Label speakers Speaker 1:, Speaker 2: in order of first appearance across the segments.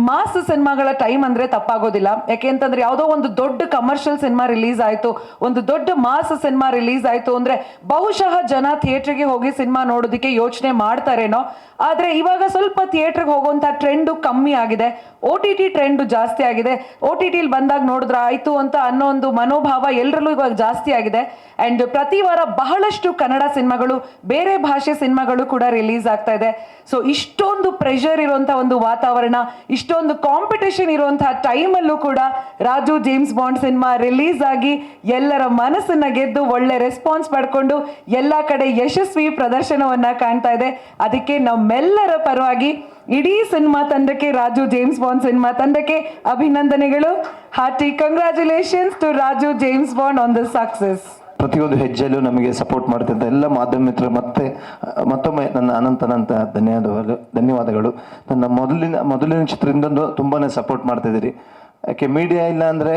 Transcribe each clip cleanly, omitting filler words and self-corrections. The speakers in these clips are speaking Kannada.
Speaker 1: ಮಾಸ್ ಸಿನಿಮಾಗಳ ಟೈಮ್ ಅಂದ್ರೆ ತಪ್ಪಾಗೋದಿಲ್ಲ. ಯಾಕೆಂತಂದ್ರೆ ಯಾವುದೋ ಒಂದು ದೊಡ್ಡ ಕಮರ್ಷಿಯಲ್ ಸಿನಿಮಾ ರಿಲೀಸ್ ಆಯ್ತು, ಒಂದು ದೊಡ್ಡ ಮಾಸ್ ಸಿನಿಮಾ ರಿಲೀಸ್ ಆಯ್ತು ಅಂದ್ರೆ ಬಹುಶಃ ಜನ ಥಿಯೇಟರ್ಗೆ ಹೋಗಿ ಸಿನಿಮಾ ನೋಡೋದಕ್ಕೆ ಯೋಚನೆ ಮಾಡ್ತಾರೇನೋ. ಆದ್ರೆ ಇವಾಗ ಸ್ವಲ್ಪ ಥಿಯೇಟರ್ಗೆ ಹೋಗುವಂತ ಟ್ರೆಂಡ್ ಕಮ್ಮಿ ಆಗಿದೆ, OTT ಟ್ರೆಂಡ್ ಜಾಸ್ತಿ ಆಗಿದೆ. OTT ಬಂದಾಗ ನೋಡಿದ್ರೆ ಆಯ್ತು ಅಂತ ಅನ್ನೋ ಒಂದು ಮನೋಭಾವ ಎಲ್ಲರಲ್ಲೂ ಇವಾಗ ಜಾಸ್ತಿ ಆಗಿದೆ. ಅಂಡ್ ಪ್ರತಿ ವಾರ ಬಹಳಷ್ಟು ಕನ್ನಡ ಸಿನಿಮಾಗಳು, ಬೇರೆ ಭಾಷೆ ಸಿನಿಮಾಗಳು ಕೂಡ ರಿಲೀಸ್ ಆಗ್ತಾ ಇದೆ. ಸೊ ಇಷ್ಟೊಂದು ಪ್ರೆಷರ್ ಇರುವಂತ ಒಂದು ವಾತಾವರಣ, ಇಷ್ಟೊಂದು ಕಾಂಪಿಟೇಷನ್ ಇರುವಂತಹ ಟೈಮಲ್ಲೂ ಕೂಡ Raju James bond cinema release ಆಗಿ ಎಲ್ಲರ ಮನಸ್ಸನ್ನ ಗೆದ್ದು ಒಳ್ಳೆ ರೆಸ್ಪಾನ್ಸ್ ಪಡ್ಕೊಂಡು ಎಲ್ಲ ಕಡೆ ಯಶಸ್ವಿ ಪ್ರದರ್ಶನವನ್ನ ಕಾಣ್ತಾ ಇದೆ. ಅದಕ್ಕೆ ನಮ್ಮೆಲ್ಲರ ಪರವಾಗಿ ಇಡೀ ಸಿನಿಮಾ ತಂಡಕ್ಕೆ, ರಾಜು ಜೇಮ್ಸ್ ಬಾಂಡ್ ಸಿನಿಮಾ ತಂಡಕ್ಕೆ ಅಭಿನಂದನೆಗಳು. Hearty congratulations to Raju James Bond on the success.
Speaker 2: ಪ್ರತಿಯೊಂದು ಹೆಜ್ಜೆಯಲ್ಲೂ ನಮಗೆ ಸಪೋರ್ಟ್ ಮಾಡ್ತಿದ್ದ ಎಲ್ಲ ಮಾಧ್ಯಮ ಮಿತ್ರರು ಮತ್ತೊಮ್ಮೆ ನನ್ನ ಅನಂತ ಧನ್ಯವಾದಗಳು. ನನ್ನ ಮೊದಲಿನ ಚಿತ್ರದಿಂದ ತುಂಬಾ ಸಪೋರ್ಟ್ ಮಾಡ್ತಿದ್ದೀರಿ. ಯಾಕೆ ಮೀಡಿಯಾ ಇಲ್ಲ ಅಂದರೆ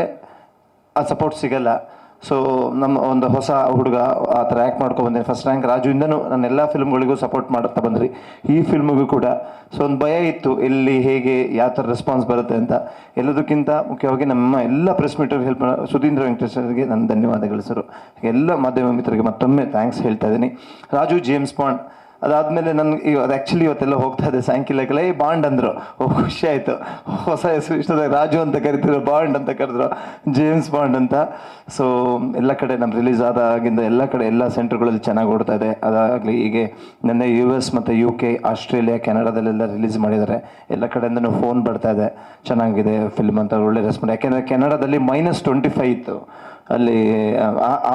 Speaker 2: ಆ ಸಪೋರ್ಟ್ ಸಿಗಲ್ಲ. ಸೊ ನಮ್ಮ ಒಂದು ಹೊಸ ಹುಡುಗ ಆ ಥರ ಆ್ಯಕ್ಟ್ ಮಾಡ್ಕೊ ಬಂದೆ. ಫಸ್ಟ್ ರ್ಯಾಂಕ್ ರಾಜುವಿಂದನೂ ನನ್ನ ಎಲ್ಲ ಫಿಲ್ಮ್ಗಳಿಗೂ ಸಪೋರ್ಟ್ ಮಾಡ್ತಾ ಬಂದ್ರಿ, ಈ ಫಿಲ್ಮಿಗೂ ಕೂಡ. ಸೊ ಒಂದು ಭಯ ಇತ್ತು, ಎಲ್ಲಿ ಹೇಗೆ ಯಾವ ಥರ ರೆಸ್ಪಾನ್ಸ್ ಬರುತ್ತೆ ಅಂತ. ಎಲ್ಲದಕ್ಕಿಂತ ಮುಖ್ಯವಾಗಿ ನಮ್ಮ ಎಲ್ಲ ಪ್ರೆಸ್ ಮೀಟರ್ಗೆ ಹೆಲ್ಪ್ ಸುಧೀಂದ್ರ ವೆಂಕಟೇಶ್ವರಿಗೆ ನನ್ನ ಧನ್ಯವಾದಗಳು ಸರ್. ಎಲ್ಲ ಮಾಧ್ಯಮ ಮಿತ್ರರಿಗೆ ಮತ್ತೊಮ್ಮೆ ಥ್ಯಾಂಕ್ಸ್ ಹೇಳ್ತಾ ಇದ್ದೀನಿ. ರಾಜು ಜೇಮ್ಸ್ ಬಾಂಡ್ ಅದಾದಮೇಲೆ ನನಗೆ ಅದು ಆ್ಯಕ್ಚುಲಿ ಇವತ್ತೆಲ್ಲ ಹೋಗ್ತಾ ಇದೆ ಸಾಯಂಕಾಲಕ್ಕೆಲ್ಲ ಬಾಂಡ್ ಅಂದರು. ಖುಷಿ ಆಯಿತು, ಹೊಸ ಹೆಸರು ಇಷ್ಟದಾಗ ರಾಜು ಅಂತ ಕರಿತಿದ್ರು, ಬಾಂಡ್ ಅಂತ ಕರೆದ್ರು, ಜೇಮ್ಸ್ ಬಾಂಡ್ ಅಂತ. ಸೊ ಎಲ್ಲ ಕಡೆ ನಮ್ಮ ರಿಲೀಸ್ ಆದಾಗಿಂದ ಎಲ್ಲ ಕಡೆ ಎಲ್ಲ ಸೆಂಟರ್ಗಳಲ್ಲಿ ಚೆನ್ನಾಗಿ ಓಡ್ತಾ ಇದೆ. ಅದಾಗಲಿ ಹೀಗೆ ನನ್ನ US ಮತ್ತು UK, ಆಸ್ಟ್ರೇಲಿಯಾ, ಕೆನಡಾದಲ್ಲೆಲ್ಲ ರಿಲೀಸ್ ಮಾಡಿದ್ದಾರೆ. ಎಲ್ಲ ಕಡೆಯಿಂದನೂ ಫೋನ್ ಬರ್ತಾ ಇದೆ, ಚೆನ್ನಾಗಿದೆ ಫಿಲ್ಮ್ ಅಂತ ಒಳ್ಳೆ ರೆಸ್ಪಾನ್ಸ್. ಯಾಕೆಂದರೆ ಕೆನಡಾದಲ್ಲಿ -25 ಇತ್ತು. ಅಲ್ಲಿ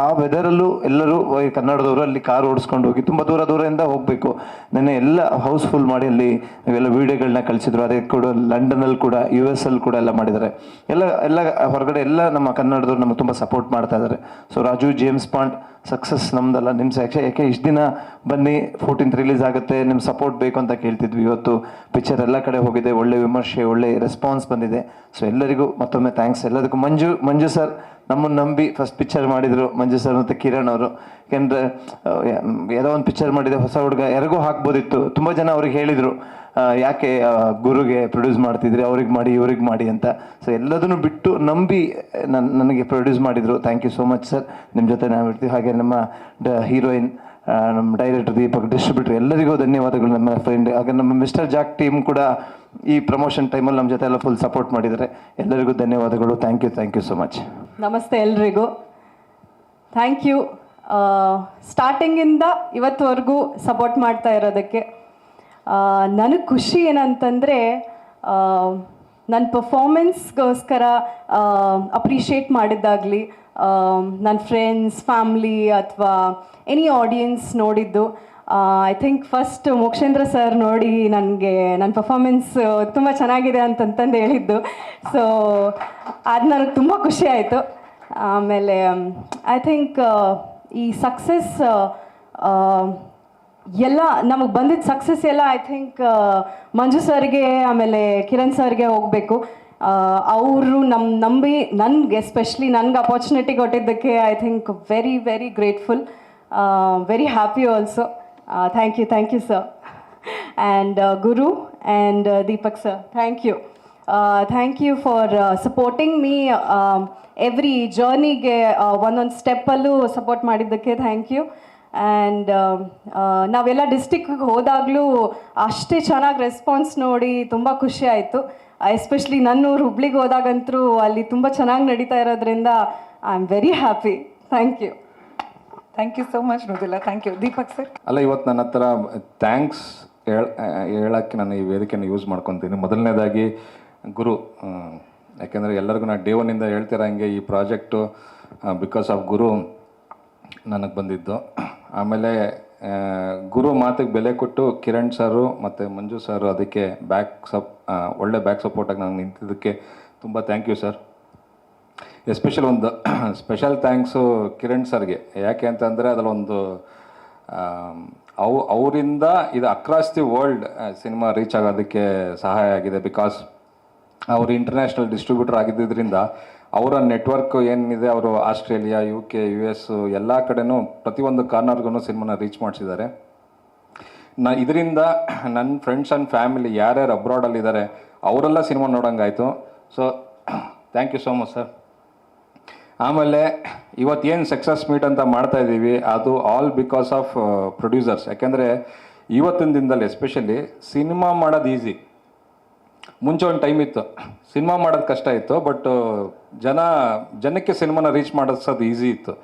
Speaker 2: ಆ ವೆದರಲ್ಲೂ ಎಲ್ಲರೂ ಕನ್ನಡದವರು ಅಲ್ಲಿ ಕಾರ್ ಓಡಿಸ್ಕೊಂಡು ಹೋಗಿ ತುಂಬ ದೂರದಿಂದ ಹೋಗಬೇಕು. ನೆನ್ನೆ ಎಲ್ಲ ಹೌಸ್ಫುಲ್ ಮಾಡಿ ಅಲ್ಲಿ ಇವೆಲ್ಲ ವೀಡಿಯೋಗಳನ್ನ ಕಳಿಸಿದ್ರು. ಅದೇ ಕೂಡ ಲಂಡನಲ್ಲಿ ಕೂಡ US ಅಲ್ಲಿ ಕೂಡ ಎಲ್ಲ ಮಾಡಿದ್ದಾರೆ. ಎಲ್ಲ ಹೊರಗಡೆ ಎಲ್ಲ ನಮ್ಮ ಕನ್ನಡದವ್ರು ನಮಗೆ ತುಂಬ ಸಪೋರ್ಟ್ ಮಾಡ್ತಾ ಇದ್ದಾರೆ. So Raju James Bond success ನಮ್ದಲ್ಲ, ನಿಮ್ಮ ಯಾಕೆ ಇಷ್ಟು ದಿನ ಬನ್ನಿ 14th ರಿಲೀಸ್ ಆಗುತ್ತೆ, ನಿಮ್ಮ ಸಪೋರ್ಟ್ ಬೇಕು ಅಂತ ಕೇಳ್ತಿದ್ವಿ. ಇವತ್ತು ಪಿಕ್ಚರ್ ಎಲ್ಲ ಕಡೆ ಹೋಗಿದೆ, ಒಳ್ಳೆ ವಿಮರ್ಶೆ, ಒಳ್ಳೆ ರೆಸ್ಪಾನ್ಸ್ ಬಂದಿದೆ. ಸೊ ಎಲ್ಲರಿಗೂ ಮತ್ತೊಮ್ಮೆ ಥ್ಯಾಂಕ್ಸ್. ಎಲ್ಲದಕ್ಕೂ ಮಂಜು ಸರ್ ನಮ್ಮನ್ನು ನಂಬಿ ಫಸ್ಟ್ ಪಿಕ್ಚರ್ ಮಾಡಿದರು, ಮಂಜು ಸರ್ ಮತ್ತು ಕಿರಣ್ ಅವರು. ಯಾಕೆಂದರೆ ಏನೋ ಒಂದು ಪಿಕ್ಚರ್ ಮಾಡಿದೆ, ಹೊಸ ಹುಡುಗ ಯಾರಿಗೂ ಹಾಕ್ಬೋದಿತ್ತು. ತುಂಬ ಜನ ಅವ್ರಿಗೆ ಹೇಳಿದರು, ಯಾಕೆ ಗುರುಗೆ ಪ್ರೊಡ್ಯೂಸ್ ಮಾಡ್ತಿದ್ರಿ, ಅವ್ರಿಗೆ ಮಾಡಿ ಇವ್ರಿಗೆ ಮಾಡಿ ಅಂತ. ಸೊ ಎಲ್ಲದನ್ನು ಬಿಟ್ಟು ನಂಬಿ ನನಗೆ ಪ್ರೊಡ್ಯೂಸ್ ಮಾಡಿದರು. Thank you so much sir. ನಿಮ್ಮ ಜೊತೆ ನಾವು ಇರ್ತೀವಿ. ಹಾಗೆ ನಮ್ಮ ಹೀರೋಯಿನ್, ನಮ್ಮ ಡೈರೆಕ್ಟರ್ ದೀಪಕ್, ಡಿಸ್ಟ್ರಿಬ್ಯೂಟರ್ ಎಲ್ಲರಿಗೂ ಧನ್ಯವಾದಗಳು. ನಮ್ಮ ಫ್ರೆಂಡ್ ಹಾಗೆ ನಮ್ಮ ಮಿಸ್ಟರ್ ಜಾಕ್ ಟೀಮ್ ಕೂಡ ಈ ಪ್ರಮೋಷನ್ ಟೈಮಲ್ಲಿ ನಮ್ಮ ಜೊತೆ ಎಲ್ಲ ಫುಲ್ ಸಪೋರ್ಟ್ ಮಾಡಿದ್ದಾರೆ. ಎಲ್ಲರಿಗೂ ಧನ್ಯವಾದಗಳು. Thank you so much.
Speaker 3: ನಮಸ್ತೆ ಎಲ್ರಿಗೂ, ಥ್ಯಾಂಕ್ ಯು. ಸ್ಟಾರ್ಟಿಂಗಿಂದ ಇವತ್ತುವರೆಗೂ ಸಪೋರ್ಟ್ ಮಾಡ್ತಾ ಇರೋದಕ್ಕೆ. ನನಗೆ ಖುಷಿ ಏನಂತಂದರೆ, ನನ್ನ ಪರ್ಫಾರ್ಮೆನ್ಸ್ಗೋಸ್ಕರ ಅಪ್ರಿಷಿಯೇಟ್ ಮಾಡಿದ್ದಾಗಲಿ, ನನ್ನ ಫ್ರೆಂಡ್ಸ್, ಫ್ಯಾಮ್ಲಿ ಅಥವಾ ಎನಿ ಆಡಿಯನ್ಸ್ ನೋಡಿದ್ದು. I think first Mokshendra sir ನೋಡಿ ನನಗೆ ನನ್ನ ಪರ್ಫಾರ್ಮೆನ್ಸ್ ತುಂಬ ಚೆನ್ನಾಗಿದೆ ಅಂತಂತಂದು ಹೇಳಿದ್ದು. ಸೊ ಅದು ನನಗೆ ತುಂಬ ಖುಷಿ ಆಯಿತು. ಆಮೇಲೆ ಐ ಥಿಂಕ್ ಈ ಸಕ್ಸಸ್ ಎಲ್ಲ ನಮಗೆ ಬಂದಿದ್ದ ಸಕ್ಸಸ್ ಎಲ್ಲ ಐ ಥಿಂಕ್ ಮಂಜು ಸರ್ಗೆ ಆಮೇಲೆ ಕಿರಣ್ ಸರ್ಗೆ ಹೋಗಬೇಕು. ಅವರು ನಂಬಿ ನನಗೆ ಎಸ್ಪೆಷಲಿ ನನಗೆ ಅಪಾರ್ಚುನಿಟಿ ಕೊಟ್ಟಿದ್ದಕ್ಕೆ I think very very grateful, very happy also. Thank you sir. And Guru and Deepak sir, thank you for supporting me every ಜರ್ನಿಗೆ. ಒಂದೊಂದು ಸ್ಟೆಪ್ಪಲ್ಲೂ ಸಪೋರ್ಟ್ ಮಾಡಿದ್ದಕ್ಕೆ ಥ್ಯಾಂಕ್ ಯು. ಆ್ಯಂಡ್ ನಾವೆಲ್ಲ ಡಿಸ್ಟಿಕ್ಗೆ ಹೋದಾಗಲೂ ಅಷ್ಟೇ ಚೆನ್ನಾಗಿ ರೆಸ್ಪಾನ್ಸ್ ನೋಡಿ ತುಂಬ ಖುಷಿ ಆಯಿತು. ಎಸ್ಪೆಷಲಿ ನನ್ನೂರು ಹುಬ್ಳಿಗೆ ಹೋದಾಗಂತೂ ಅಲ್ಲಿ ತುಂಬ ಚೆನ್ನಾಗಿ ನಡೀತಾ ಇರೋದ್ರಿಂದ I am very happy. Thank you
Speaker 1: so much Mrudula. Thank you. Deepak sir.
Speaker 4: ಅಲ್ಲ, ಇವತ್ತು ನನ್ನ ಹತ್ರ ಥ್ಯಾಂಕ್ಸ್ ಹೇಳೋಕ್ಕೆ ನಾನು ಈ ವೇದಿಕೆಯನ್ನು ಯೂಸ್ ಮಾಡ್ಕೊತೀನಿ. ಮೊದಲನೇದಾಗಿ ಗುರು, ಯಾಕೆಂದರೆ ಎಲ್ಲರಿಗೂ ನಾನು ಡೇ ಒನ್ನಿಂದ ಹೇಳ್ತಿರೋಂಗೆ ಈ ಪ್ರಾಜೆಕ್ಟು ಬಿಕಾಸ್ ಆಫ್ ಗುರು ನನಗೆ ಬಂದಿದ್ದು. ಆಮೇಲೆ ಗುರು ಮಾತಿಗೆ ಬೆಲೆ ಕೊಟ್ಟು ಕಿರಣ್ ಸರು ಮತ್ತು ಮಂಜು ಸರು ಅದಕ್ಕೆ ಒಳ್ಳೆ ಬ್ಯಾಕ್ ಸಪೋರ್ಟಾಗಿ ನಾನು ನಿಂತಿದ್ದಕ್ಕೆ ತುಂಬ ಥ್ಯಾಂಕ್ ಯು ಸರ್. ಎಸ್ಪೆಷಲ್ ಒಂದು ಸ್ಪೆಷಲ್ ಥ್ಯಾಂಕ್ಸು ಕಿರಣ್ ಸರ್ಗೆ. ಯಾಕೆ ಅಂತಂದರೆ ಅದರಲ್ಲೊಂದು ಅವರಿಂದ ಇದು across the world cinema reach ಆಗೋದಕ್ಕೆ ಸಹಾಯ ಆಗಿದೆ. ಬಿಕಾಸ್ ಅವರು ಇಂಟರ್ನ್ಯಾಷನಲ್ ಡಿಸ್ಟ್ರಿಬ್ಯೂಟರ್ ಆಗಿದ್ದರಿಂದ ಅವರ ನೆಟ್ವರ್ಕ್ ಏನಿದೆ, ಅವರು ಆಸ್ಟ್ರೇಲಿಯಾ, UK, US ಎಲ್ಲ ಕಡೆನೂ ಪ್ರತಿಯೊಂದು ಕಾರ್ನರ್ಗೂ ಸಿನಿಮಾನ ರೀಚ್ ಮಾಡಿಸಿದ್ದಾರೆ. ಇದರಿಂದ ನನ್ನ ಫ್ರೆಂಡ್ಸ್ ಆ್ಯಂಡ್ ಫ್ಯಾಮಿಲಿ ಯಾರ್ಯಾರು ಅಬ್ರಾಡಲ್ಲಿದ್ದಾರೆ ಅವರೆಲ್ಲ ಸಿನಿಮಾ ನೋಡೋಂಗಾಯ್ತು. So thank you so much sir. ಆಮೇಲೆ ಇವತ್ತೇನು ಸಕ್ಸಸ್ ಮೀಟ್ ಅಂತ ಮಾಡ್ತಾ ಇದ್ದೀವಿ, ಅದು ಆಲ್ ಬಿಕಾಸ್ ಆಫ್ ಪ್ರೊಡ್ಯೂಸರ್ಸ್. ಯಾಕೆಂದರೆ ಇವತ್ತಿನ ದಿನದಲ್ಲಿ ಎಸ್ಪೆಷಲಿ ಸಿನಿಮಾ ಮಾಡೋದು ಈಸಿ. ಮುಂಚೆ ಒಂದು ಟೈಮ್ ಇತ್ತು ಸಿನಿಮಾ ಮಾಡೋದು ಕಷ್ಟ ಇತ್ತು, ಬಟ್ ಜನಕ್ಕೆ ಸಿನಿಮಾನ ರೀಚ್ ಮಾಡಿಸೋದು ಈಸಿ ಇತ್ತು.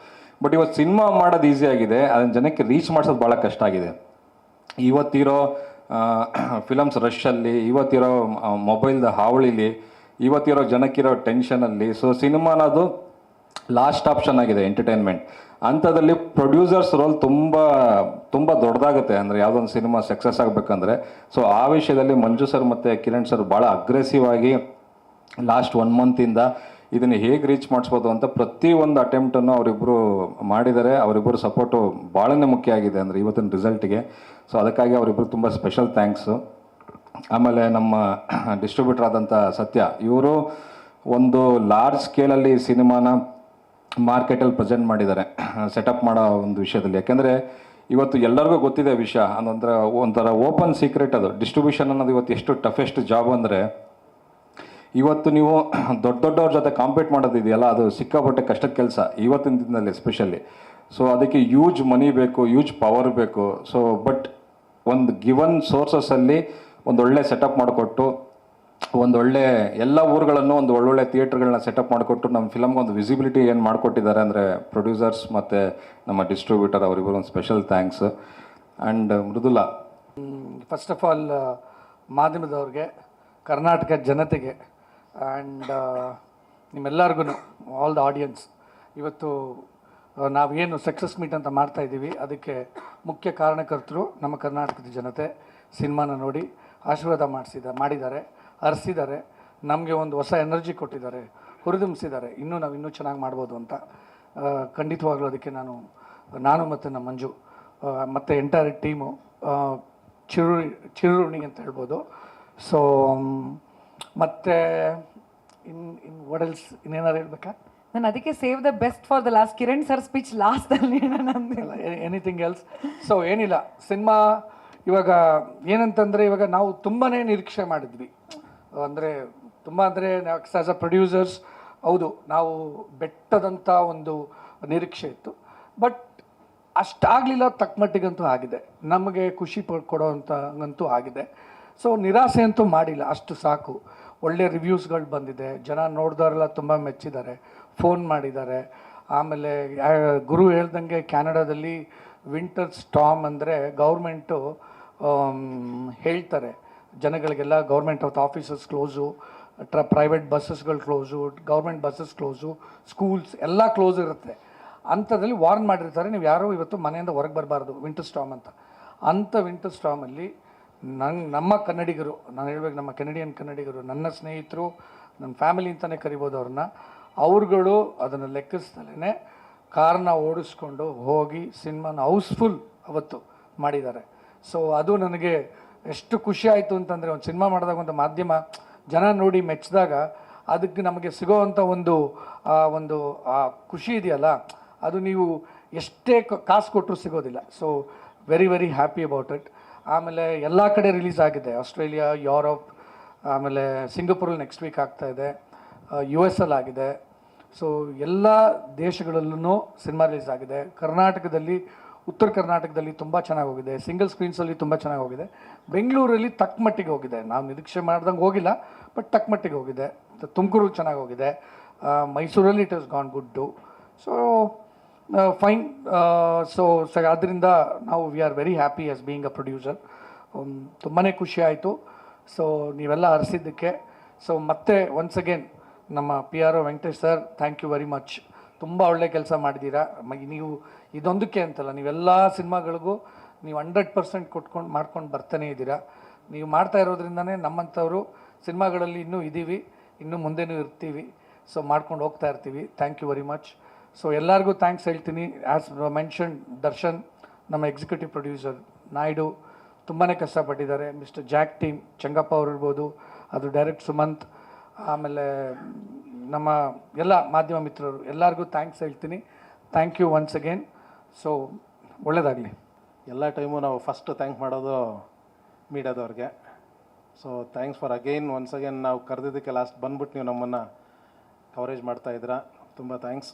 Speaker 4: ಬಟ್ ಇವತ್ತು ಸಿನಿಮಾ ಮಾಡೋದು ಈಸಿ ಆಗಿದೆ, ಅದನ್ನು ಜನಕ್ಕೆ ರೀಚ್ ಮಾಡಿಸೋದು ಭಾಳ ಕಷ್ಟ ಆಗಿದೆ. ಇವತ್ತಿರೋ ಫಿಲಮ್ಸ್ ರಶಲ್ಲಿ, ಇವತ್ತಿರೋ ಮೊಬೈಲ್ದ ಹಾವಳಿಲಿ, ಇವತ್ತಿರೋ ಜನಕ್ಕಿರೋ ಟೆನ್ಷನಲ್ಲಿ, ಸೊ ಸಿನಿಮಾ ಅನ್ನೋದು ಲಾಸ್ಟ್ ಆಪ್ಷನ್ ಆಗಿದೆ ಎಂಟರ್ಟೈನ್ಮೆಂಟ್. ಅಂಥದ್ರಲ್ಲಿ ಪ್ರೊಡ್ಯೂಸರ್ಸ್ ರೋಲ್ ತುಂಬ ತುಂಬ ದೊಡ್ಡದಾಗುತ್ತೆ. ಅಂದರೆ ಯಾವುದೊಂದು ಸಿನಿಮಾ ಸಕ್ಸಸ್ ಆಗಬೇಕಂದ್ರೆ. ಸೊ ಆ ವಿಷಯದಲ್ಲಿ ಮಂಜು ಸರ್ ಮತ್ತು ಕಿರಣ್ ಸರ್ ಭಾಳ ಅಗ್ರೆಸಿವ್ ಆಗಿ ಲಾಸ್ಟ್ 1 ಮಂತಿಂದ ಇದನ್ನು ಹೇಗೆ ರೀಚ್ ಮಾಡಿಸ್ಬೋದು ಅಂತ ಪ್ರತಿಯೊಂದು ಅಟೆಂಪ್ಟನ್ನು ಅವರಿಬ್ಬರು ಮಾಡಿದ್ದಾರೆ. ಅವರಿಬ್ಬರು ಸಪೋರ್ಟು ಭಾಳನೇ ಮುಖ್ಯ ಆಗಿದೆ ಅಂದರೆ ಇವತ್ತಿನ ರಿಸಲ್ಟ್ಗೆ. ಸೊ ಅದಕ್ಕಾಗಿ ಅವರಿಬ್ಬರು ತುಂಬ ಸ್ಪೆಷಲ್ ಥ್ಯಾಂಕ್ಸು. ಆಮೇಲೆ ನಮ್ಮ ಡಿಸ್ಟ್ರಿಬ್ಯೂಟರ್ ಆದಂಥ ಸತ್ಯ, ಇವರು ಒಂದು ಲಾರ್ಜ್ ಸ್ಕೇಲಲ್ಲಿ ಸಿನಿಮಾನ ಮಾರ್ಕೆಟಲ್ಲಿ ಪ್ರೆಸೆಂಟ್ ಮಾಡಿದ್ದಾರೆ, ಸೆಟಪ್ ಮಾಡೋ ಒಂದು ವಿಷಯದಲ್ಲಿ. ಯಾಕೆಂದರೆ ಇವತ್ತು ಎಲ್ಲರಿಗೂ ಗೊತ್ತಿದೆ ವಿಷಯ, ಅಂದರೆ ಒಂಥರ ಓಪನ್ ಸೀಕ್ರೆಟ್ ಅದು. ಡಿಸ್ಟ್ರಿಬ್ಯೂಷನ್ ಅನ್ನೋದು ಇವತ್ತು ಎಷ್ಟು ಟಫೆಸ್ಟ್ ಜಾಬ್ ಅಂದರೆ, ಇವತ್ತು ನೀವು ದೊಡ್ಡವ್ರ ಜೊತೆ ಕಾಂಪೀಟ್ ಮಾಡೋದಿದೆಯಲ್ಲ, ಅದು ಸಿಕ್ಕಾಪಟ್ಟೆ ಕಷ್ಟದ ಕೆಲಸ ಇವತ್ತಿನ ದಿನದಲ್ಲಿ ಎಸ್ಪೆಷಲಿ. ಸೊ ಅದಕ್ಕೆ ಯೂಜ್ ಮನಿ ಬೇಕು, ಯೂಜ್ ಪವರ್ ಬೇಕು. ಸೊ ಬಟ್ ಒಂದು ಗಿವನ್ ಸೋರ್ಸಸ್ಸಲ್ಲಿ ಒಂದೊಳ್ಳೆ ಸೆಟಪ್ ಮಾಡಿಕೊಟ್ಟು, ಒಂದೊಳ್ಳೆ ಎಲ್ಲ ಊರುಗಳನ್ನು ಒಂದು ಒಳ್ಳೊಳ್ಳೆ ಥಿಯೇಟ್ರ್ಗಳನ್ನ ಸೆಟಪ್ ಮಾಡಿಕೊಟ್ಟು ನಮ್ಮ ಫಿಲಮ್ಗೆ ಒಂದು ವಿಸಿಬಿಲಿಟಿ ಏನು ಮಾಡಿಕೊಟ್ಟಿದ್ದಾರೆ ಅಂದರೆ ಪ್ರೊಡ್ಯೂಸರ್ಸ್ ಮತ್ತು ನಮ್ಮ ಡಿಸ್ಟ್ರಿಬ್ಯೂಟರ್, ಅವರಿಬ್ಬರು ಒಂದು special thanks. And Mridula,
Speaker 5: first of all ಮಾಧ್ಯಮದವ್ರಿಗೆ, ಕರ್ನಾಟಕ ಜನತೆಗೆ ಆ್ಯಂಡ್ ನಿಮ್ಮೆಲ್ಲರಿಗೂ, ಆಲ್ ದ ಆಡಿಯನ್ಸ್, ಇವತ್ತು ನಾವೇನು ಸಕ್ಸಸ್ ಮೀಟ್ ಅಂತ ಮಾಡ್ತಾಯಿದ್ದೀವಿ ಅದಕ್ಕೆ ಮುಖ್ಯ ಕಾರಣಕರ್ತರು ನಮ್ಮ ಕರ್ನಾಟಕದ ಜನತೆ. ಸಿನಿಮಾನ ನೋಡಿ ಆಶೀರ್ವಾದ ಮಾಡಿದ್ದಾರೆ, ಹರಿಸಿದ್ದಾರೆ, ನಮಗೆ ಒಂದು ಹೊಸ ಎನರ್ಜಿ ಕೊಟ್ಟಿದ್ದಾರೆ, ಹುರಿದುಂಬಿಸಿದ್ದಾರೆ. ನಾವು ಇನ್ನೂ ಚೆನ್ನಾಗಿ ಮಾಡ್ಬೋದು ಅಂತ. ಖಂಡಿತವಾಗ್ಲೂ ಅದಕ್ಕೆ ನಾನು ಮತ್ತು ನಮ್ಮ ಮಂಜು ಮತ್ತು ಎಂಟೈರ್ ಟೀಮು ಚಿರುಣಿ ಅಂತ ಹೇಳ್ಬೋದು. ಸೊ ಮತ್ತು ಇನ್ ವಾಟ್ ಎಲ್ಸ್, ಇನ್ನೇನಾರು ಹೇಳ್ಬೇಕಾ?
Speaker 1: ನಾನು ಅದಕ್ಕೆ save the best for the last. Kiran sir speech ಲಾಸ್ಟಲ್ಲಿ ನಂದಿಲ್ಲ.
Speaker 5: Anything else? ಸೊ ಏನಿಲ್ಲ, ಸಿನಿಮಾ ಇವಾಗ ಏನಂತಂದರೆ, ಇವಾಗ ನಾವು ತುಂಬಾ ನಿರೀಕ್ಷೆ ಮಾಡಿದ್ವಿ. ಅಂದರೆ ಆ್ಯಸ್ ಅ ಪ್ರೊಡ್ಯೂಸರ್ಸ್ ಹೌದು, ನಾವು ಬೆಟ್ಟದಂಥ ಒಂದು ನಿರೀಕ್ಷೆ ಇತ್ತು. ಬಟ್ ಅಷ್ಟಾಗಲಿಲ್ಲ, ತಕ್ಕ ಮಟ್ಟಿಗಂತೂ ಆಗಿದೆ, ನಮಗೆ ಖುಷಿ ಕೊಡೋವಂಥಂತೂ ಆಗಿದೆ. ಸೊ ನಿರಾಸೆ ಅಂತೂ ಮಾಡಿಲ್ಲ, ಅಷ್ಟು ಸಾಕು. ಒಳ್ಳೆ ರಿವ್ಯೂಸ್ಗಳು ಬಂದಿದೆ, ಜನ ನೋಡಿದವರೆಲ್ಲ ತುಂಬ ಮೆಚ್ಚಿದ್ದಾರೆ, ಫೋನ್ ಮಾಡಿದ್ದಾರೆ. ಆಮೇಲೆ ಗುರು ಹೇಳ್ದಂಗೆ ಕ್ಯಾನಡಾದಲ್ಲಿ ವಿಂಟರ್ ಸ್ಟಾರ್ಮ್ ಅಂದರೆ ಗೌರ್ಮೆಂಟು ಹೇಳ್ತಾರೆ ಜನಗಳಿಗೆಲ್ಲ, government of offices close, private ಬಸ್ಸಸ್ಗಳು close, government buses close, schools ಎಲ್ಲ ಕ್ಲೋಸ್ ಇರುತ್ತೆ. ಅಂಥದ್ರಲ್ಲಿ ವಾರ್ನ್ ಮಾಡಿರ್ತಾರೆ, ನೀವು ಯಾರೂ ಇವತ್ತು ಮನೆಯಿಂದ ಹೊರಗೆ ಬರಬಾರ್ದು ವಿಂಟರ್ ಸ್ಟಾರ್ಮ್ ಅಂತ. ಅಂಥ ವಿಂಟರ್ ಸ್ಟಾರ್ಮಲ್ಲಿ ನಮ್ಮ ಕನ್ನಡಿಗರು, ನಾನು ಹೇಳ್ಬೇಕು, ನಮ್ಮ ಕನ್ನಡಿಗರು, ನನ್ನ ಸ್ನೇಹಿತರು, ನನ್ನ ಫ್ಯಾಮಿಲಿ ಅಂತಲೇ ಕರಿಬೋದು ಅವ್ರನ್ನ, ಅವ್ರುಗಳು ಅದನ್ನು ಲೆಕ್ಕಿಸ್ದಲೇ ಕಾರ್ನ ಓಡಿಸ್ಕೊಂಡು ಹೋಗಿ ಸಿನಿಮಾನ ಹೌಸ್ಫುಲ್ ಅವತ್ತು ಮಾಡಿದ್ದಾರೆ. ಸೊ ಅದು ನನಗೆ ಎಷ್ಟು ಖುಷಿ ಆಯಿತು ಅಂತಂದರೆ, ಒಂದು ಸಿನಿಮಾ ಮಾಡಿದಾಗ ಒಂದು ಮಾಧ್ಯಮ ಜನ ನೋಡಿ ಮೆಚ್ಚಿದಾಗ ಅದಕ್ಕೆ ನಮಗೆ ಸಿಗೋವಂಥ ಒಂದು ಖುಷಿ ಇದೆಯಲ್ಲ, ಅದು ನೀವು ಎಷ್ಟೇ ಕಾಸು ಕೊಟ್ಟರು ಸಿಗೋದಿಲ್ಲ. So very very happy about it. ಆಮೇಲೆ ಎಲ್ಲ ಕಡೆ ರಿಲೀಸ್ ಆಗಿದೆ, ಆಸ್ಟ್ರೇಲಿಯಾ, ಯುರೋಪ್, ಆಮೇಲೆ ಸಿಂಗಪುರಲ್ಲಿ ನೆಕ್ಸ್ಟ್ ವೀಕ್ ಆಗ್ತಾಯಿದೆ, US ಅಲ್ಲಿ ಆಗಿದೆ. ಸೊ ಎಲ್ಲ ದೇಶಗಳಲ್ಲೂ ಸಿನಿಮಾ ರಿಲೀಸ್ ಆಗಿದೆ. ಕರ್ನಾಟಕದಲ್ಲಿ, ಉತ್ತರ ಕರ್ನಾಟಕದಲ್ಲಿ ತುಂಬ ಚೆನ್ನಾಗಿ ಹೋಗಿದೆ, ಸಿಂಗಲ್ ಸ್ಕ್ರೀನ್ಸಲ್ಲಿ ತುಂಬ ಚೆನ್ನಾಗಿ ಹೋಗಿದೆ. ಬೆಂಗಳೂರಲ್ಲಿ ತಕ್ಕ ಮಟ್ಟಿಗೆ ಹೋಗಿದೆ, ನಾವು ನಿರೀಕ್ಷೆ ಮಾಡ್ದಂಗೆ ಹೋಗಿಲ್ಲ, ಬಟ್ ತಕ್ಕ ಮಟ್ಟಿಗೆ ಹೋಗಿದೆ. ತುಮಕೂರು ಚೆನ್ನಾಗಿ ಹೋಗಿದೆ, ಮೈಸೂರಲ್ಲಿ it is gone good. So fine. So ಅದರಿಂದ ನಾವು we are very happy as being a producer. ತುಂಬಾ ಖುಷಿ ಆಯಿತು. ಸೊ ನೀವೆಲ್ಲ ಹರಿಸಿದ್ದಕ್ಕೆ. ಸೊ ಮತ್ತೆ ಒನ್ಸ್ ಅಗೇನ್ ನಮ್ಮ PRO Venkatesh sir, thank you very much. ತುಂಬ ಒಳ್ಳೆ ಕೆಲಸ ಮಾಡಿದ್ದೀರಾ. ನೀವು ಇದೊಂದಕ್ಕೆ ಅಂತಲ್ಲ, ನೀವೆಲ್ಲ ಸಿನಿಮಾಗಳಿಗೂ ನೀವು 100% ಮಾಡ್ಕೊಂಡು ಬರ್ತಾನೇ ಇದ್ದೀರಾ. ನೀವು ಮಾಡ್ತಾ ಇರೋದ್ರಿಂದನೇ ನಮ್ಮಂಥವರು ಸಿನಿಮಾಗಳಲ್ಲಿ ಇನ್ನೂ ಇದ್ದೀವಿ, ಇನ್ನೂ ಮುಂದೆನೂ ಇರ್ತೀವಿ. ಸೊ ಮಾಡ್ಕೊಂಡು ಹೋಗ್ತಾ ಇರ್ತೀವಿ. Thank you very much. So ಎಲ್ಲರಿಗೂ ಥ್ಯಾಂಕ್ಸ್ ಹೇಳ್ತೀನಿ. ಆ್ಯಸ್ ಮೆನ್ಷನ್, ದರ್ಶನ್, ನಮ್ಮ ಎಕ್ಸಿಕ್ಯೂಟಿವ್ ಪ್ರೊಡ್ಯೂಸರ್ ನಾಯ್ಡು ತುಂಬಾ ಕಷ್ಟಪಟ್ಟಿದ್ದಾರೆ. ಮಿಸ್ಟರ್ ಜಾಕ್ ಟೀಮ್, ಚಂಗಪ್ಪ ಅವರು ಇರ್ಬೋದು, ಅದು ಡೈರೆಕ್ಟ್ ಸುಮಂತ್, ಆಮೇಲೆ ನಮ್ಮ ಎಲ್ಲ ಮಾಧ್ಯಮ ಮಿತ್ರರು, ಎಲ್ಲರಿಗೂ ಥ್ಯಾಂಕ್ಸ್ ಹೇಳ್ತೀನಿ. Thank you once again. So ಒಳ್ಳೆಯದಾಗಲಿ.
Speaker 6: ಎಲ್ಲ ಟೈಮು ನಾವು ಫಸ್ಟ್ ಥ್ಯಾಂಕ್ ಮಾಡೋದು ಮೀಡಿಯಾದವ್ರಿಗೆ. So thanks for once again ನಾವು ಕರೆದಿದ್ದಕ್ಕೆ ಲಾಸ್ಟ್ ಬಂದ್ಬಿಟ್ಟು ನೀವು ನಮ್ಮನ್ನು ಕವರೇಜ್ ಮಾಡ್ತಾಯಿದ್ದೀರಾ, ತುಂಬ ಥ್ಯಾಂಕ್ಸ್.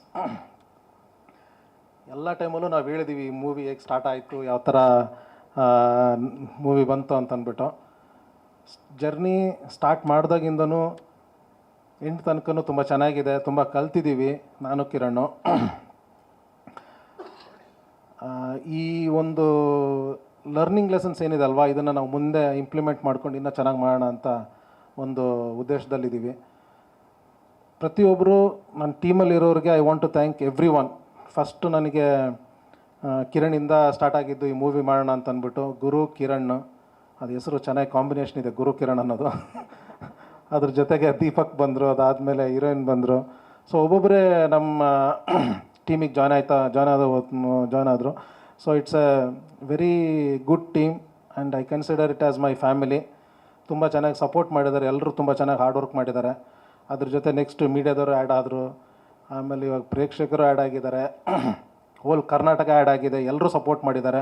Speaker 6: ಎಲ್ಲ ಟೈಮಲ್ಲೂ ನಾವು ಹೇಳಿದ್ದೀವಿ ಈ ಮೂವಿ ಹೇಗೆ ಸ್ಟಾರ್ಟ್ ಆಯಿತು, ಯಾವ ಥರ ಮೂವಿ ಬಂತು ಅಂತ ಅಂದ್ಬಿಟ್ಟು. ಜರ್ನಿ ಸ್ಟಾರ್ಟ್ ಮಾಡಿದಾಗಿಂದನೂ ಎಂಟು ತನಕನೂ ತುಂಬ ಚೆನ್ನಾಗಿದೆ, ತುಂಬ ಕಲ್ತಿದ್ದೀವಿ ನಾನು ಕಿರಣ್. ಈ ಒಂದು ಲರ್ನಿಂಗ್ ಲೆಸನ್ಸ್ ಏನಿದೆ ಅಲ್ವಾ, ಇದನ್ನು ನಾವು ಮುಂದೆ ಇಂಪ್ಲಿಮೆಂಟ್ ಮಾಡ್ಕೊಂಡು ಇನ್ನೂ ಚೆನ್ನಾಗಿ ಮಾಡೋಣ ಅಂತ ಒಂದು ಉದ್ದೇಶದಲ್ಲಿದ್ದೀವಿ. ಪ್ರತಿಯೊಬ್ಬರು ನನ್ನ ಟೀಮಲ್ಲಿರೋರಿಗೆ I want to thank everyone. First ನನಗೆ ಕಿರಣಿಂದ ಸ್ಟಾರ್ಟ್ ಆಗಿದ್ದು ಈ ಮೂವಿ ಮಾಡೋಣ ಅಂತ ಅಂದ್ಬಿಟ್ಟು, ಗುರು ಕಿರಣ್, ಅದು ಹೆಸರು ಚೆನ್ನಾಗಿ ಕಾಂಬಿನೇಷನ್ ಇದೆ, ಗುರು ಕಿರಣ್ ಅನ್ನೋದು. ಅದ್ರ ಜೊತೆಗೆ ದೀಪಕ್ ಬಂದರು, ಅದಾದಮೇಲೆ ಹೀರೋಯಿನ್ ಬಂದರು. ಸೊ ಒಬ್ಬೊಬ್ಬರೇ ನಮ್ಮ ಟೀಮಿಗೆ ಜಾಯ್ನ್ ಆದರು. So it's A very good team and I consider it as my family. ತುಂಬ ಚೆನ್ನಾಗಿ ಸಪೋರ್ಟ್ ಮಾಡಿದ್ದಾರೆ, ಎಲ್ಲರೂ ತುಂಬ ಚೆನ್ನಾಗಿ ಹಾರ್ಡ್ ವರ್ಕ್ ಮಾಡಿದ್ದಾರೆ. ಅದ್ರ ಜೊತೆ ನೆಕ್ಸ್ಟ್ ಮೀಡಿಯಾದವರು ಆ್ಯಡ್ ಆದರು, ಆಮೇಲೆ ಇವಾಗ ಪ್ರೇಕ್ಷಕರು ಆ್ಯಡ್ ಆಗಿದ್ದಾರೆ, ಹೋಲ್ ಕರ್ನಾಟಕ ಆ್ಯಡ್ ಆಗಿದೆ, ಎಲ್ಲರೂ ಸಪೋರ್ಟ್ ಮಾಡಿದ್ದಾರೆ.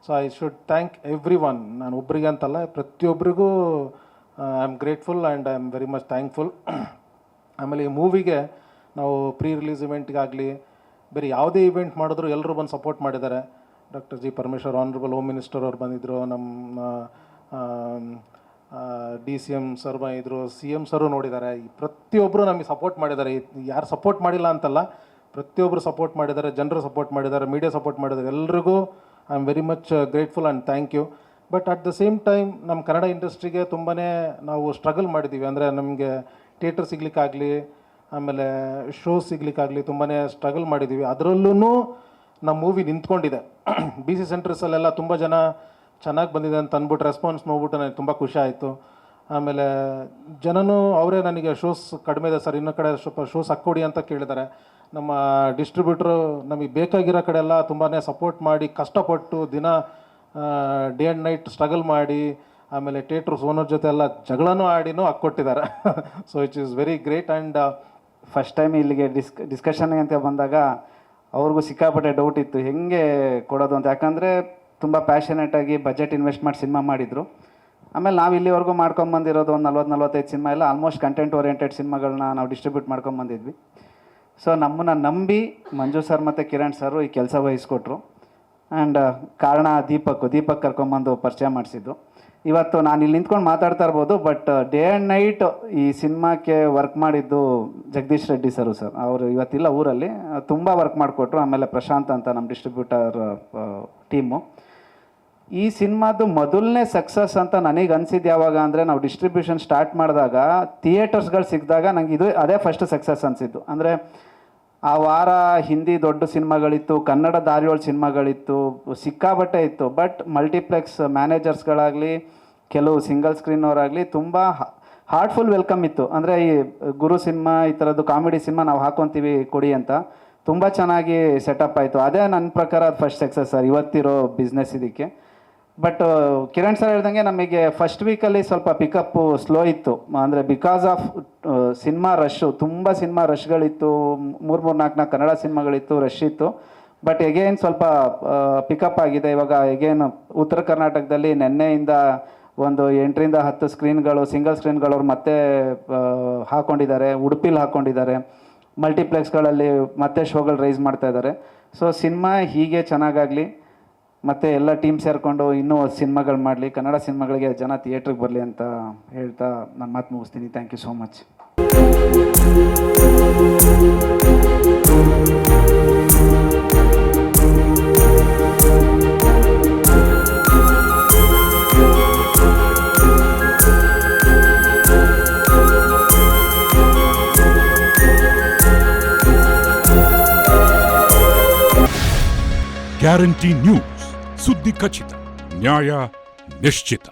Speaker 6: So I should thank every one. ನಾನು ಒಬ್ಬರಿಗೆ ಅಂತಲ್ಲ, ಪ್ರತಿಯೊಬ್ಬರಿಗೂ I am grateful and I am very much thankful. ಆಮೇಲೆ ಈ ಮೂವಿಗೆ ನಾವು ಪ್ರೀ ರಿಲೀಸ್ ಇವೆಂಟ್ಗಾಗಲಿ ಬೇರೆ ಯಾವುದೇ ಇವೆಂಟ್ ಮಾಡಿದ್ರು ಎಲ್ಲರೂ ಬಂದು ಸಪೋರ್ಟ್ ಮಾಡಿದ್ದಾರೆ. Doctor G Parameshwar, honourable home minister ಅವ್ರು ಬಂದಿದ್ದರು, ನಮ್ಮ DCM ಸರ್ ಬಂದಿದ್ದರು, CM ಸರು ನೋಡಿದ್ದಾರೆ. ಪ್ರತಿಯೊಬ್ಬರು ನಮಗೆ ಸಪೋರ್ಟ್ ಮಾಡಿದ್ದಾರೆ. ಯಾರು ಸಪೋರ್ಟ್ ಮಾಡಿಲ್ಲ ಅಂತಲ್ಲ, ಪ್ರತಿಯೊಬ್ಬರು ಸಪೋರ್ಟ್ ಮಾಡಿದ್ದಾರೆ, ಜನರು ಸಪೋರ್ಟ್ ಮಾಡಿದ್ದಾರೆ, ಮೀಡಿಯಾ ಸಪೋರ್ಟ್ ಮಾಡಿದ್ದಾರೆ. ಎಲ್ರಿಗೂ I am very much grateful and thank you. But at the same time ನಮ್ಮ ಕನ್ನಡ ಇಂಡಸ್ಟ್ರಿಗೆ ತುಂಬಾ ನಾವು ಸ್ಟ್ರಗಲ್ ಮಾಡಿದ್ದೀವಿ. ಅಂದರೆ ನಮಗೆ ಥಿಯೇಟರ್ ಸಿಗ್ಲಿಕ್ಕಾಗಲಿ, ಆಮೇಲೆ ಶೋ ಸಿಗ್ಲಿಕ್ಕಾಗಲಿ ತುಂಬಾ ಸ್ಟ್ರಗಲ್ ಮಾಡಿದ್ದೀವಿ. ಅದರಲ್ಲೂ ನಮ್ಮ ಮೂವಿ ನಿಂತ್ಕೊಂಡಿದೆ. BC ಸೆಂಟರ್ಸಲ್ಲೆಲ್ಲ ತುಂಬ ಜನ ಚೆನ್ನಾಗಿ ಬಂದಿದೆ ಅಂತ ಅಂದ್ಬಿಟ್ಟು ರೆಸ್ಪಾನ್ಸ್ ನೋಡ್ಬಿಟ್ಟು ನನಗೆ ತುಂಬ ಖುಷಿ ಆಯಿತು. ಆಮೇಲೆ ಜನನೂ ಅವರೇ ನನಗೆ ಶೋಸ್ ಕಡಿಮೆ ಇದೆ ಸರ್, ಇನ್ನೂ ಕಡೆ ಸ್ವಲ್ಪ ಶೋಸ್ ಹಾಕ್ಕೊಡಿ ಅಂತ ಕೇಳಿದ್ದಾರೆ. ನಮ್ಮ ಡಿಸ್ಟ್ರಿಬ್ಯೂಟ್ರು ನಮಗೆ ಬೇಕಾಗಿರೋ ಕಡೆ ಎಲ್ಲ ತುಂಬಾ ಸಪೋರ್ಟ್ ಮಾಡಿ, ಕಷ್ಟಪಟ್ಟು ದಿನ ಡೇ ಆ್ಯಂಡ್ ನೈಟ್ ಸ್ಟ್ರಗಲ್ ಮಾಡಿ, ಆಮೇಲೆ ಥಿಯೇಟ್ರ್ಸ್ ಓನರ್ ಜೊತೆ ಎಲ್ಲ ಜಗಳನೂ ಆಡಿನೂ ಹಾಕ್ಕೊಟ್ಟಿದ್ದಾರೆ. So it is very great. And
Speaker 7: first time ಇಲ್ಲಿಗೆ ಡಿಸ್ಕಷನ್ಗೆ ಅಂತ ಬಂದಾಗ ಅವ್ರಿಗೂ ಸಿಕ್ಕಾಪಟ್ಟೆ ಡೌಟ್ ಇತ್ತು ಹೆಂಗೆ ಕೊಡೋದು ಅಂತ. ಯಾಕಂದರೆ ತುಂಬ ಪ್ಯಾಷನೇಟಾಗಿ ಬಜೆಟ್ ಇನ್ವೆಸ್ಟ್ ಮಾಡಿ ಸಿನಿಮಾ ಮಾಡಿದರು. ಆಮೇಲೆ ನಾವು ಇಲ್ಲಿವರೆಗೂ ಮಾಡ್ಕೊಂಬಂದಿರೋದು ಒಂದು 40-45 ಸಿನಿಮಾ ಎಲ್ಲ ಆಲ್ಮೋಸ್ಟ್ ಕಂಟೆಂಟ್ ಓರಿಯೆಂಟೆಡ್ ಸಿನಿಮಾಗಳನ್ನ ನಾವು ಡಿಸ್ಟ್ರಿಬ್ಯೂಟ್ ಮಾಡ್ಕೊಂಬಂದಿದ್ವಿ. ಸೊ ನಮ್ಮನ್ನು ನಂಬಿ ಮಂಜು ಸರ್ ಮತ್ತು ಕಿರಣ್ ಸರು ಈ ಕೆಲಸ ವಹಿಸ್ಕೊಟ್ರು. ಆ್ಯಂಡ್ ಕಾರಣ ದೀಪಕ್ ಕರ್ಕೊಂಬಂದು ಪರಿಚಯ ಮಾಡಿಸಿದ್ದು. ಇವತ್ತು ನಾನು ಇಲ್ಲಿ ನಿಂತ್ಕೊಂಡು ಮಾತಾಡ್ತಾ ಇರ್ಬೋದು, ಬಟ್ ಡೇ ಆ್ಯಂಡ್ ನೈಟ್ ಈ ಸಿನಿಮಾಕ್ಕೆ ವರ್ಕ್ ಮಾಡಿದ್ದು ಜಗದೀಶ್ ರೆಡ್ಡಿ ಸರ್. ಅವರು ಇವತ್ತಿಲ್ಲ ಊರಲ್ಲಿ, ತುಂಬ ವರ್ಕ್ ಮಾಡಿಕೊಟ್ರು. ಆಮೇಲೆ ಪ್ರಶಾಂತ್ ಅಂತ ನಮ್ಮ ಡಿಸ್ಟ್ರಿಬ್ಯೂಟರ್ ಟೀಮು. ಈ ಸಿನಿಮಾದು ಮೊದಲನೇ ಸಕ್ಸಸ್ ಅಂತ ನನಗೆ ಅನಿಸಿದ್ದು ಯಾವಾಗ ಅಂದರೆ, ನಾವು ಡಿಸ್ಟ್ರಿಬ್ಯೂಷನ್ ಸ್ಟಾರ್ಟ್ ಮಾಡಿದಾಗ ಥಿಯೇಟರ್ಸ್ಗಳು ಸಿಕ್ಕಿದಾಗ ನನಗೆ ಅದೇ ಫಸ್ಟ್ ಸಕ್ಸಸ್ ಅನಿಸಿದ್ದು. ಅಂದರೆ ಆ ವಾರ ಹಿಂದಿ ದೊಡ್ಡ ಸಿನಿಮಾಗಳಿತ್ತು, ಕನ್ನಡ ದಾರಿಯೊಳ ಸಿನಿಮಾಗಳಿತ್ತು, ಸಿಕ್ಕಾಬಟ್ಟೆ ಇತ್ತು. ಬಟ್ ಮಲ್ಟಿಪ್ಲೆಕ್ಸ್ ಮ್ಯಾನೇಜರ್ಸ್ಗಳಾಗಲಿ, ಕೆಲವು ಸಿಂಗಲ್ ಸ್ಕ್ರೀನವರಾಗಲಿ ತುಂಬ ಹಾರ್ಟ್ಫುಲ್ ವೆಲ್ಕಮ್ ಇತ್ತು. ಅಂದರೆ ಈ ಗುರು ಸಿನಿಮಾ ಈ ಥರದ್ದು ಕಾಮಿಡಿ ಸಿನಿಮಾ ನಾವು ಹಾಕ್ಕೊತೀವಿ ಕೊಡಿ ಅಂತ ತುಂಬ ಚೆನ್ನಾಗಿ ಸೆಟಪ್ ಆಯಿತು. ಅದೇ ನನ್ನ ಪ್ರಕಾರ ಅದು ಫಸ್ಟ್ ಸಕ್ಸಸ್ ಸರ್ ಇವತ್ತಿರೋ ಬಿಸ್ನೆಸ್ ಇದಕ್ಕೆ. ಬಟ್ ಕಿರಣ್ ಸರ್ ಹೇಳ್ದಂಗೆ ನಮಗೆ ಫಸ್ಟ್ ವೀಕಲ್ಲಿ ಸ್ವಲ್ಪ ಪಿಕಪ್ಪು ಸ್ಲೋ ಇತ್ತು. ಅಂದರೆ ಬಿಕಾಸ್ ಆಫ್ ಸಿನಿಮಾ ರಶ್ಶು, ತುಂಬ ಸಿನಿಮಾ ರಶ್ಗಳಿತ್ತು, 3-4 ಕನ್ನಡ ಸಿನಿಮಾಗಳಿತ್ತು, ರಶ್ ಇತ್ತು. ಬಟ್ ಎಗೇನ್ ಸ್ವಲ್ಪ ಪಿಕಪ್ ಆಗಿದೆ. ಇವಾಗ ಎಗೇನ್ ಉತ್ತರ ಕರ್ನಾಟಕದಲ್ಲಿ ನೆನ್ನೆಯಿಂದ ಒಂದು 8-10 ಸ್ಕ್ರೀನ್ಗಳು, ಸಿಂಗಲ್ ಸ್ಕ್ರೀನ್ಗಳು ಅವ್ರು ಮತ್ತೆ ಹಾಕ್ಕೊಂಡಿದ್ದಾರೆ. ಉಡುಪಿಲಿ ಹಾಕ್ಕೊಂಡಿದ್ದಾರೆ. ಮಲ್ಟಿಪ್ಲೆಕ್ಸ್ಗಳಲ್ಲಿ ಮತ್ತೆ ಶೋಗಳು ರೈಸ್ ಮಾಡ್ತಾ ಇದ್ದಾರೆ. ಸೊ ಸಿನಿಮಾ ಹೀಗೆ ಚೆನ್ನಾಗಾಗಲಿ, ಮತ್ತು ಎಲ್ಲ ಟೀಮ್ ಸೇರಿಕೊಂಡು ಇನ್ನೂ ಸಿನಿಮಾಗಳು ಮಾಡಲಿ, ಕನ್ನಡ ಸಿನಿಮಾಗಳಿಗೆ ಜನ ಥಿಯೇಟ್ರಿಗೆ ಬರಲಿ ಅಂತ ಹೇಳ್ತಾ ನಾನು ಮಾತು ಮುಗಿಸ್ತೀನಿ. Thank you so much.
Speaker 8: Guarantee News, ಸುದ್ದಿ ಖಚಿತ, ನ್ಯಾಯ ನಿಶ್ಚಿತ.